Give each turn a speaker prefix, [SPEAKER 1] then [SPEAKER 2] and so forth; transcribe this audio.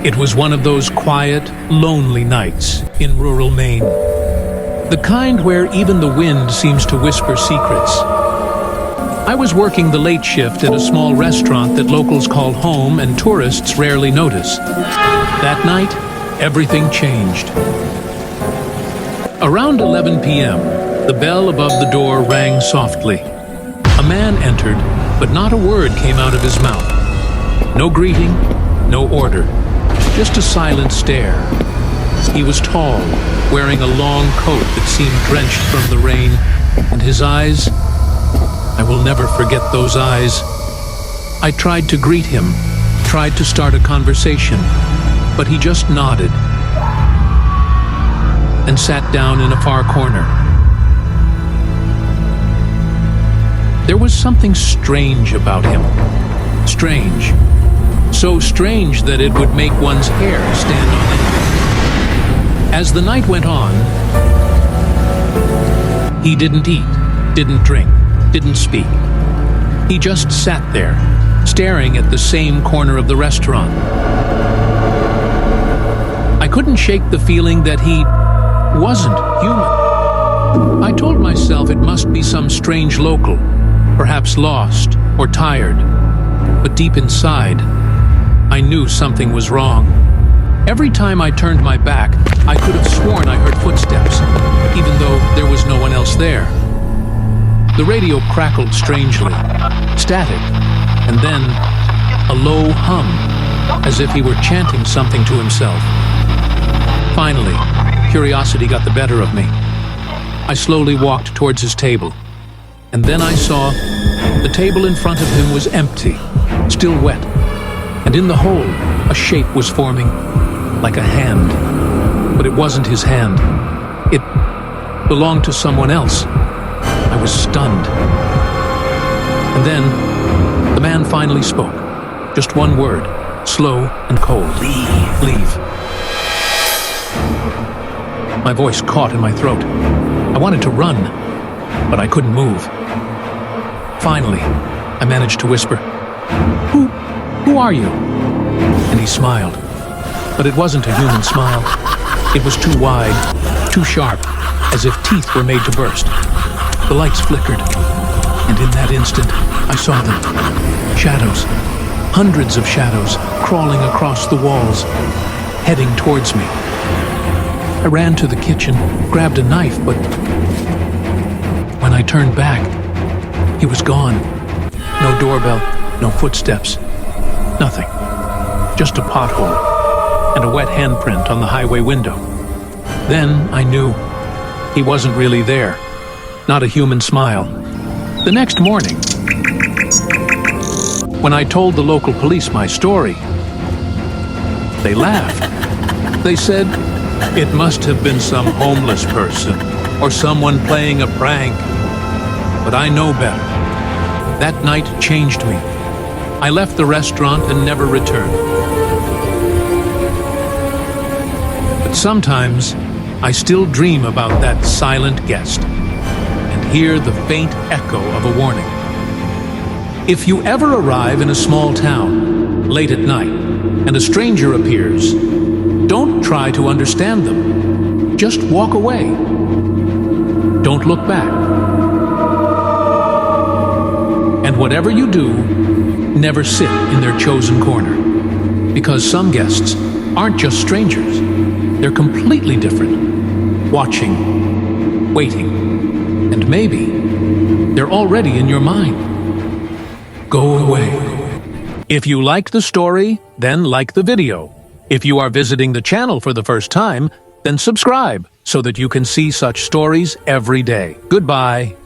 [SPEAKER 1] It was one of those quiet, lonely nights in rural Maine. The kind where even the wind seems to whisper secrets. I was working the late shift at a small restaurant that locals call home and tourists rarely notice. That night, everything changed. Around 11 p.m., the bell above the door rang softly. A man entered, but not a word came out of his mouth. No greeting, no order, just a silent stare. He was tall, wearing a long coat that seemed drenched from the rain, and his eyes, I will never forget those eyes. I tried to greet him, tried to start a conversation, but he just nodded and sat down in a far corner. There was something strange about him. Strange. So strange that it would make one's hair stand on end. As the night went on, he didn't eat, didn't drink, didn't speak. He just sat there, staring at the same corner of the restaurant. I couldn't shake the feeling that he wasn't human. I told myself it must be some strange local, perhaps lost or tired. But deep inside, I knew something was wrong. Every time I turned my back, I could have sworn I heard footsteps, even though there was no one else there. The radio crackled strangely, static, and then a low hum, as if he were chanting something to himself. Finally, curiosity got the better of me. I slowly walked towards his table, and then I saw the table in front of him was empty, still wet, and in the hole, a shape was forming, like a hand. But it wasn't his hand. It belonged to someone else. I was stunned. And then, the man finally spoke. Just one word, slow and cold. Leave. My voice caught in my throat. I wanted to run, but I couldn't move. Finally, I managed to whisper, Who are you? And he smiled. But it wasn't a human smile. It was too wide, too sharp, as if teeth were made to burst. The lights flickered, and in that instant, I saw them. Shadows. Hundreds of shadows crawling across the walls, heading towards me. I ran to the kitchen, grabbed a knife, but when I turned back, he was gone. No doorbell, no footsteps, nothing. Just a pothole and a wet handprint on the highway window. Then I knew he wasn't really there. Not a human smile. The next morning, when I told the local police my story, they laughed. They said it must have been some homeless person or someone playing a prank. But I know better. That night changed me. I left the restaurant and never returned. But sometimes, I still dream about that silent guest and hear the faint echo of a warning. If you ever arrive in a small town, late at night, and a stranger appears, don't try to understand them. Just walk away. Don't look back. And whatever you do, never sit in their chosen corner. Because some guests aren't just strangers. They're completely different. Watching, waiting, and maybe they're already in your mind. Go away. If you liked the story, then like the video. If you are visiting the channel for the first time, then subscribe so that you can see such stories every day. Goodbye.